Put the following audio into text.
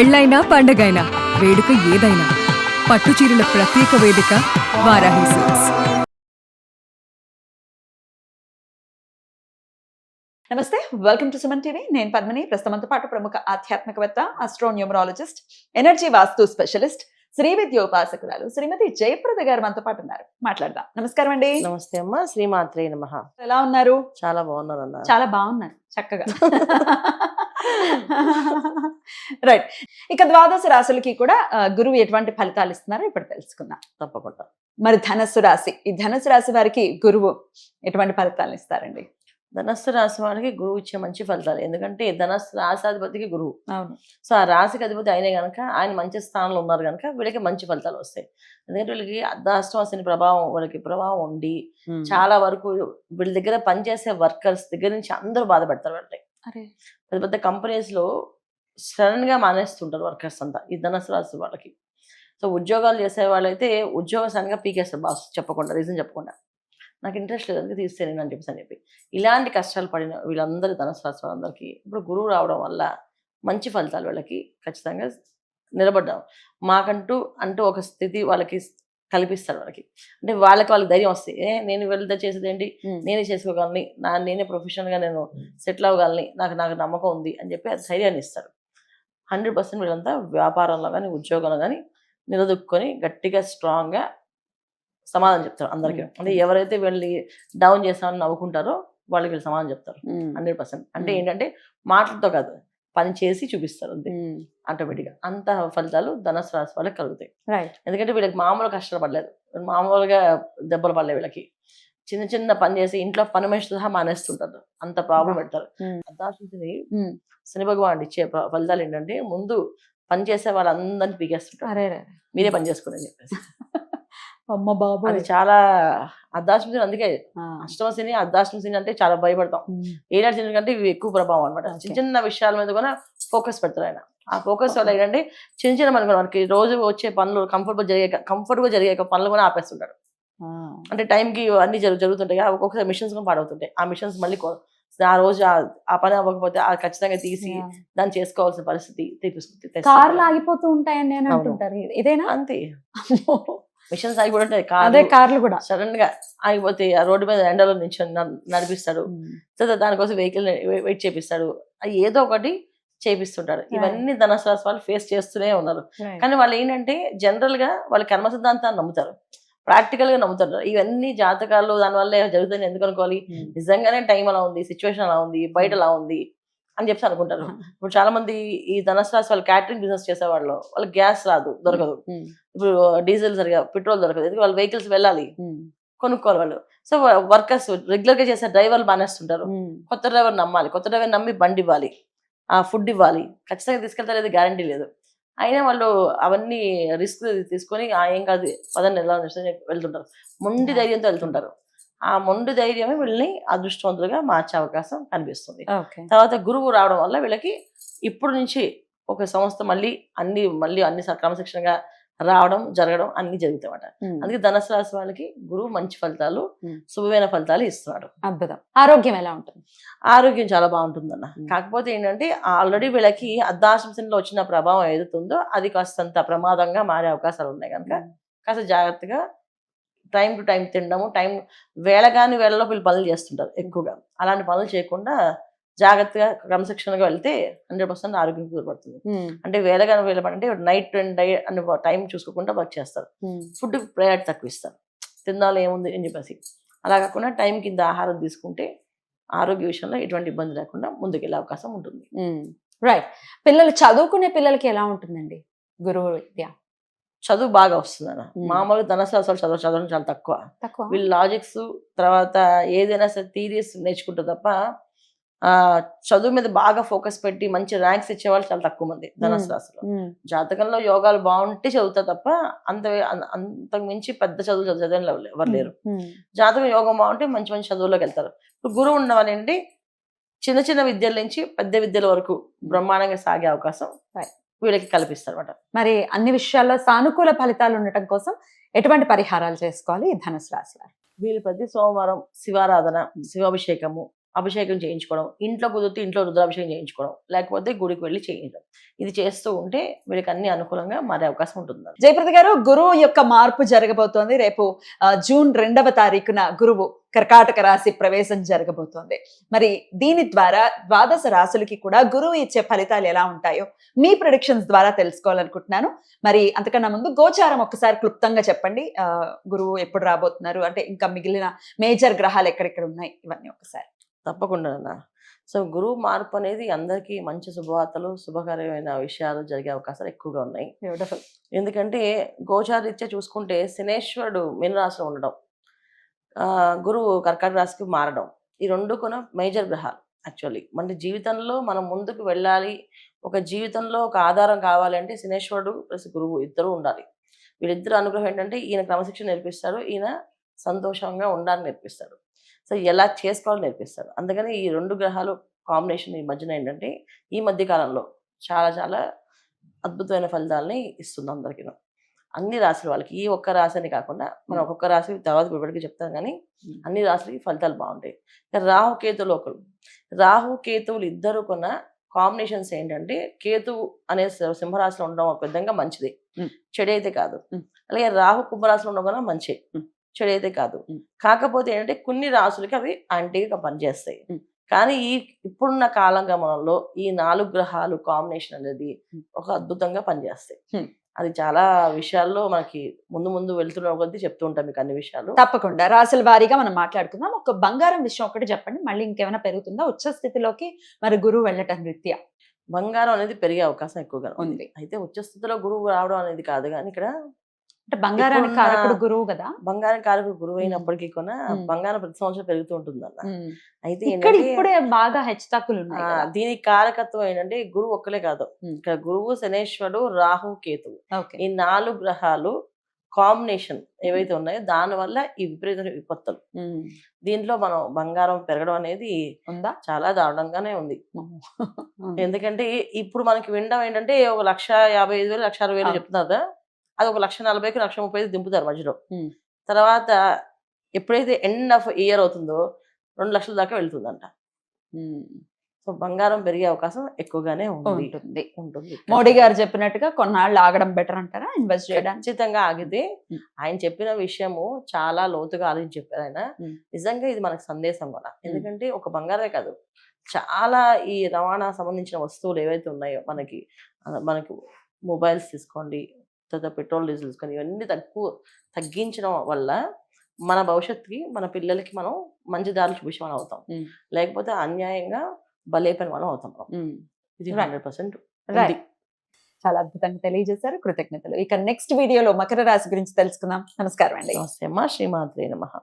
పెళ్ళైనా పండగైనా వేడుక ఏదైనా పట్టు చీరల ప్రత్యేక వేదిక వారాహి సిల్క్స్. నమస్తే, వెల్కమ్ టు సుమన్ టీవీ. నేను పద్మిని. ప్రస్తుతంతో పాటు ప్రముఖ ఆధ్యాత్మికవేత్త, ఆస్ట్రోన్యూమరాలజిస్ట్, ఎనర్జీ వాస్తు స్పెషలిస్ట్, శ్రీ విద్యోపాసకురాలు శ్రీమతి జయప్రద గారు మనతో పాటు ఉన్నారు. మాట్లాడదాం. నమస్కారం అండి. నమస్తే అమ్మ. శ్రీమాత్రే నమః. ఎలా ఉన్నారు? చాలా బాగున్నారు అన్న. చాలా బాగున్నారు, చక్కగా. రైట్. ఇక ద్వాదశ రాశులకి కూడా గురువు ఎటువంటి ఫలితాలు ఇస్తున్నారో ఇప్పుడు తెలుసుకుందాం. తప్పకుండా. మరి ధనస్సు రాశి, ఈ ధనస్సు రాశి వారికి గురువు ఎటువంటి ఫలితాలు ఇస్తారండి? ధనస్సు రాశి వాళ్ళకి గురువు ఇచ్చే మంచి ఫలితాలు. ఎందుకంటే ధనస్సు రాశాధిపతికి గురువు. అవును. సో ఆ రాశికి అధిపతి అయినే కనుక ఆయన మంచి స్థానంలో ఉన్నారు కనుక వీళ్ళకి మంచి ఫలితాలు వస్తాయి. ఎందుకంటే వీళ్ళకి అర్ధాష్టమశని ప్రభావం వాళ్ళకి ప్రభావం ఉండి చాలా వరకు వీళ్ళ దగ్గర పనిచేసే వర్కర్స్ దగ్గర నుంచి అందరూ బాధపడతారు. వాళ్ళకి పెద్ద పెద్ద కంపెనీస్ లో సడన్ గా మానేస్తుంటారు వర్కర్స్ అంతా ఈ ధనస్సు రాశి వాళ్ళకి. సో ఉద్యోగాలు చేసే వాళ్ళైతే ఉద్యోగం సడన్గా పీకేస్తారు బాస్ చెప్పకుండా, రీజన్ చెప్పకుండా. నాకు ఇంట్రెస్ట్ లేదు అందుకే తీస్తేనే అని చెప్పి ఇలాంటి కష్టాలు పడిన వీళ్ళందరూ ధనుసు రాశి వాళ్ళందరికీ ఇప్పుడు గురువు రావడం వల్ల మంచి ఫలితాలు వాళ్ళకి ఖచ్చితంగా నిలబడ్డాం. మాకంటూ ఒక స్థితి వాళ్ళకి కల్పిస్తారు. వాళ్ళకి అంటే వాళ్ళకి ధైర్యం వస్తాయి. నేను వెళ్తే చేసేది ఏంటి, నేనే చేసుకోగలని, నేనే ప్రొఫెషనల్గా నేను సెటిల్ అవ్వగలని, నాకు నమ్మకం ఉంది అని చెప్పి అది ధైర్యాన్ని ఇస్తారు. 100% వీళ్ళంతా వ్యాపారంలో కానీ ఉద్యోగంలో కానీ నిలదొక్కుని గట్టిగా స్ట్రాంగ్గా సమాధానం చెప్తారు అందరికీ. అంటే ఎవరైతే వీళ్ళని డౌన్ చేస్తామని నవ్వుకుంటారో వాళ్ళకి వీళ్ళు సమాధానం చెప్తారు 100%. అంటే ఏంటంటే మాటలతో కాదు, పని చేసి చూపిస్తారు అంతే. ఆటోమేటిక్గా అంత ఫలితాలు ధనుసు రాశి వాళ్ళకి కలుగుతాయి. ఎందుకంటే వీళ్ళకి మామూలు కష్టాలు పడలేదు, మామూలుగా దెబ్బలు పడలేదు. వీళ్ళకి చిన్న చిన్న పని చేసి ఇంట్లో పని మనిషి సహా మానేస్తుంటారు, అంత ప్రాబ్లం పెడతారు. అర్ధాశని శని భగవానుడు ఇచ్చే ఫలితాలు ఏంటంటే ముందు పని చేసే వాళ్ళందరినీ పీకేస్తుంటారు, మీరే పని చేసుకోండి అని చెప్పేసి. అమ్మ బాబు, అది చాలా అర్ధాష్టమి. అందుకే అష్టమ శని అర్ధాష్టమ శని అంటే చాలా భయపడతాం. ఏడాది శని కంటే ఇవి ఎక్కువ ప్రభావం అనమాట. చిన్న చిన్న విషయాల మీద కూడా ఫోకస్ పెడతారు ఆయన. ఆ ఫోకస్ వల్ల ఏంటంటే చిన్న చిన్న మనకి రోజు వచ్చే పనులు కంఫర్ట్గా జరిగే పనులు కూడా ఆపేస్తుంటారు. అంటే టైంకి అన్ని జరుగుతుంటాయి, ఒక్కొక్కసారి మిషన్స్ కూడా పాడవుతుంటాయి. ఆ మిషన్స్ మళ్ళీ ఆ రోజు ఆ పని అవ్వకపోతే ఖచ్చితంగా తీసి దాన్ని చేసుకోవాల్సిన పరిస్థితి కార్లు ఆగిపోతూ ఉంటాయని అంటుంటారు. ఇదేనా? అంతే, మిషన్స్ ఆగిపోతుంటాయి. కార్లు కూడా సడన్ గా ఆగిపోతే ఆ రోడ్డు మీద ఎండలో నుంచి నడిపిస్తాడు. దానికోసం వెహికల్ వెయిట్ చేపిస్తాడు, అది ఏదో ఒకటి చేపిస్తుంటాడు. ఇవన్నీ ధనుసు రాశి వాళ్ళు ఫేస్ చేస్తూనే ఉన్నారు. కానీ వాళ్ళు ఏంటంటే జనరల్ గా వాళ్ళ కర్మ సిద్ధాంతాన్ని నమ్ముతారు, ప్రాక్టికల్ గా నమ్ముతారు. ఇవన్నీ జాతకాలు దానివల్ల జరుగుతుంది ఎందుకు అనుకోవాలి, నిజంగానే టైం అలా ఉంది, సిచ్యువేషన్ అలా ఉంది, బయట అలా ఉంది అని చెప్పి అనుకుంటారు. ఇప్పుడు చాలా మంది ఈ ధనుసు రాశి వాళ్ళు క్యాటరింగ్ బిజినెస్ చేసేవాళ్ళు, వాళ్ళకి గ్యాస్ దొరకదు, ఇప్పుడు డీజిల్ సరిగా పెట్రోల్ దొరకదు, ఎందుకు వాళ్ళు వెహికల్స్ వెళ్ళాలి, కొనుక్కోవాలి వాళ్ళు. సో వర్కర్స్ రెగ్యులర్ గా చేసే డ్రైవర్లు బానేస్తుంటారు. కొత్త డ్రైవర్ నమ్మాలి, కొత్త డ్రైవర్ నమ్మి బండి ఇవ్వాలి, ఆ ఫుడ్ ఇవ్వాలి, ఖచ్చితంగా తీసుకెళ్తారు, గ్యారంటీ లేదు. అయినా వాళ్ళు అవన్నీ రిస్క్ తీసుకొని ఏం కాదు పదండి ఎలా వెళ్తుంటారు, మొండి ధైర్యంతో వెళ్తుంటారు. ఆ మొండి ధైర్యమే వీళ్ళని అదృష్టవంతులుగా మార్చే అవకాశం కనిపిస్తుంది. తర్వాత గురువు రావడం వల్ల వీళ్ళకి ఇప్పుడు నుంచి ఒక సంస్థ మళ్ళీ అన్ని క్రమశిక్షణగా రావడం జరగడం అన్ని జరుగుతాయన్నమాట. అందుకే ధనుసు రాశి వాళ్ళకి గురువు మంచి ఫలితాలు, శుభమైన ఫలితాలు ఇస్తున్నాడు. అద్భుతం. ఆరోగ్యం ఎలా ఉంటుంది? ఆరోగ్యం చాలా బాగుంటుందన్న. కాకపోతే ఏంటంటే ఆల్రెడీ వీళ్ళకి అర్ధాష్టమిలో వచ్చిన ప్రభావం ఏదైతుందో అది కాస్తంత ప్రమాదంగా మారే అవకాశాలు ఉన్నాయి కనుక కాస్త జాగ్రత్తగా టైం టు టైం తినడము, వేళగాని వేళలో వీళ్ళు పనులు చేస్తుంటారు ఎక్కువగా. అలాంటి పనులు చేయకుండా జాగ్రత్తగా క్రమశిక్షణగా వెళ్తే 100% ఆరోగ్యం కుదరపడుతుంది. అంటే వేళగాని అంటే నైట్ అండ్ డే అని టైం చూసుకోకుండా వర్క్ చేస్తారు, ఫుడ్ ప్రయారిటీ తక్కువ ఇస్తారు, తిన్నాలో ఏముంది అని చెప్పేసి. అలా కాకుండా టైం కింద ఆహారం తీసుకుంటే ఆరోగ్య విషయంలో ఎటువంటి ఇబ్బంది లేకుండా ముందుకెళ్ళే అవకాశం ఉంటుంది. రైట్. పిల్లలు చదువుకునే పిల్లలకి ఎలా ఉంటుందండి గురువు విద్య? చదువు బాగా వస్తుంది అన్న. మామూలుగా ధనుసు రాశి చదవడం చాలా తక్కువ. వీళ్ళు లాజిక్స్ తర్వాత ఏదైనా సరే థీరీస్ నేర్చుకుంటారు తప్ప చదువు మీద బాగా ఫోకస్ పెట్టి మంచి ర్యాంక్స్ ఇచ్చేవాళ్ళు చాలా తక్కువ మంది ధనుసు రాశిలో. జాతకంలో యోగాలు బాగుంటే చదువుతారు తప్ప అంతకు మించి పెద్ద చదువులు చదివిన ఎవరు లేరు. జాతకం యోగం బాగుంటే మంచి మంచి చదువుల్లోకి వెళ్తారు. ఇప్పుడు గురువు ఉండడం ఏంటి, చిన్న చిన్న విద్యల నుంచి పెద్ద విద్యల వరకు బ్రహ్మాండంగా సాగే అవకాశం వీళ్ళకి కల్పిస్తారు అన్నమాట. మరి అన్ని విషయాల్లో సానుకూల ఫలితాలు ఉండటం కోసం ఎటువంటి పరిహారాలు చేసుకోవాలి ఈ ధనుసు రాశి వారు? వీళ్ళు ప్రతి సోమవారం శివారాధన, శివాభిషేకము, అభిషేకం చేయించుకోవడం, ఇంట్లో కుదిరితే ఇంట్లో రుద్రాభిషేకం చేయించుకోవడం, లేకపోతే గుడికి వెళ్ళి చేయించడం. ఇది చేస్తూ ఉంటే వీళ్ళకి అన్ని అనుకూలంగా మారే అవకాశం ఉంటుంది. జయప్రద గారు, గురువు యొక్క మార్పు జరగబోతోంది. రేపు జూన్ 2వ తారీఖున గురువు కర్కాటక రాశి ప్రవేశం జరగబోతోంది. మరి దీని ద్వారా ద్వాదశ రాశులకి కూడా గురువు ఇచ్చే ఫలితాలు ఎలా ఉంటాయో మీ ప్రొడిక్షన్స్ ద్వారా తెలుసుకోవాలనుకుంటున్నాను. మరి అంతకన్నా ముందు గోచారం ఒక్కసారి క్లుప్తంగా చెప్పండి. గురువు ఎప్పుడు రాబోతున్నారు, అంటే ఇంకా మిగిలిన మేజర్ గ్రహాలు ఎక్కడెక్కడ ఉన్నాయి, ఇవన్నీ ఒకసారి. తప్పకుండా అన్న. సో గురువు మార్పు అనేది అందరికీ మంచి శుభవార్తలు, శుభకరమైన విషయాలు జరిగే అవకాశాలు ఎక్కువగా ఉన్నాయి. బ్యూటిఫుల్. ఎందుకంటే గోచారీత్యా చూసుకుంటే శనేశ్వరుడు మీనరాశిలో ఉండడం, గురువు కర్కాటక రాశికి మారడం, ఈ రెండు కూడా మేజర్ గ్రహాలు. యాక్చువల్లీ మన జీవితంలో మనం ముందుకు వెళ్ళాలి, ఒక జీవితంలో ఒక ఆధారం కావాలంటే శనేశ్వరుడు ప్లస్ గురువు ఇద్దరు ఉండాలి. వీళ్ళిద్దరు అనుగ్రహం ఏంటంటే ఈయన క్రమశిక్షణ నేర్పిస్తాడు, ఈయన సంతోషంగా ఉండాలని నేర్పిస్తాడు. సో ఎలా చేసుకోవాలని నేర్పిస్తాడు. అందుకని ఈ రెండు గ్రహాలు కాంబినేషన్ ఈ మధ్యన ఏంటంటే ఈ మధ్య కాలంలో చాలా చాలా అద్భుతమైన ఫలితాలని ఇస్తుంది అందరికీ, అన్ని రాశుల వాళ్ళకి. ఈ ఒక్క రాశి అని కాకుండా మనం ఒక్కొక్క రాశి తర్వాత ఇప్పటికీ చెప్తాను, కానీ అన్ని రాశులకి ఫలితాలు బాగుంటాయి. రాహుకేతువులు ఒకరు, రాహుకేతువులు ఇద్దరు కొన్న కాంబినేషన్స్ ఏంటంటే కేతువు అనే సింహరాశిలో ఉండడం ఒక విధంగా మంచిది, చెడైతే కాదు. అలాగే రాహు కుంభరాశిలో ఉండడం కన్నా మంచి, చెడైతే కాదు. కాకపోతే ఏంటంటే కొన్ని రాశులకి అవి యాంటీగా పనిచేస్తాయి. కానీ ఇప్పుడున్న కాలం గమనంలో ఈ 4 గ్రహాలు కాంబినేషన్ అనేది ఒక అద్భుతంగా పనిచేస్తాయి. అది చాలా విషయాల్లో మనకి ముందు ముందు వెళ్తున్న కొద్దీ చెప్తూ ఉంటాం మీకు అన్ని విషయాలు. తప్పకుండా రాశుల వారీగా మనం మాట్లాడుకుందాం. ఒక బంగారం విషయం ఒకటి చెప్పండి, మళ్ళీ ఇంకేమైనా పెరుగుతుందా ఉచ్చ స్థితిలోకి మరి గురువు వెళ్ళటం రీత్యా? బంగారం అనేది పెరిగే అవకాశం ఎక్కువగా ఉంది. అయితే ఉచ్చస్థితిలో గురువు రావడం అనేది కాదు, కానీ ఇక్కడ అంటే బంగారానికి కారకుడు గురువు కదా, బంగారం కారకుడు గురువు అయినప్పటికీ కూడా బంగారం ప్రతి సంవత్సరం పెరుగుతూ ఉంటుంది అన్న. అయితే ఇప్పుడే బాగా హెచ్చుతగ్గులు ఉన్నాయి. దీనికి కారకత్వం ఏంటంటే గురువు ఒక్కలే కాదు, ఇక్కడ గురువు, శనేశ్వరుడు, రాహు, కేతువు, ఈ 4 గ్రహాలు కాంబినేషన్ ఏవైతే ఉన్నాయో దాని వల్ల ఈ విపరీత విపత్తులు. దీంట్లో మనం బంగారం పెరగడం అనేది ఉందా, చాలా దారుణంగానే ఉంది. ఎందుకంటే ఇప్పుడు మనకి వినడం ఏంటంటే 1,55,000 1,60,000 చెప్తున్నారు కదా, అది 1,40,000 1,30,000 దింపుతారు మధ్యలో. తర్వాత ఎప్పుడైతే ఎండ్ ఆఫ్ ఇయర్ అవుతుందో 2 లక్షల దాకా వెళ్తుందంట. సో బంగారం పెరిగే అవకాశం ఎక్కువగానే ఉంటుంది. మోడీ గారు చెప్పినట్టుగా కొన్నాళ్ళు ఆగడం బెటర్ అంటారా ఇన్వెస్ట్ చేయడానికి? ఖచ్చితంగా ఆగితే ఆయన చెప్పిన విషయము చాలా లోతుగా ఆలోచించి చెప్పారు ఆయన. నిజంగా ఇది మనకు సందేశం కూడా. ఎందుకంటే ఒక బంగారమే కాదు, చాలా ఈ రవాణా సంబంధించిన వస్తువులు ఏవైతే ఉన్నాయో మనకి మొబైల్స్ తీసుకోండి, తర్వాత పెట్రోల్ డీజిల్ తీసుకొని, ఇవన్నీ తగ్గించడం వల్ల మన భవిష్యత్తుకి మన పిల్లలకి మనం మంచి దారులు చూపించే మనం అవుతాం, లేకపోతే అన్యాయంగా బలైపోయిన మనం అవుతాం. ఇది 100% చాలా అద్భుతంగా తెలియజేశారు, కృతజ్ఞతలు. ఇక నెక్స్ట్ వీడియోలో మకర రాశి గురించి తెలుసుకుందాం. నమస్కారం అండి. నమస్తే అమ్మా, శ్రీమాత్రే నమః.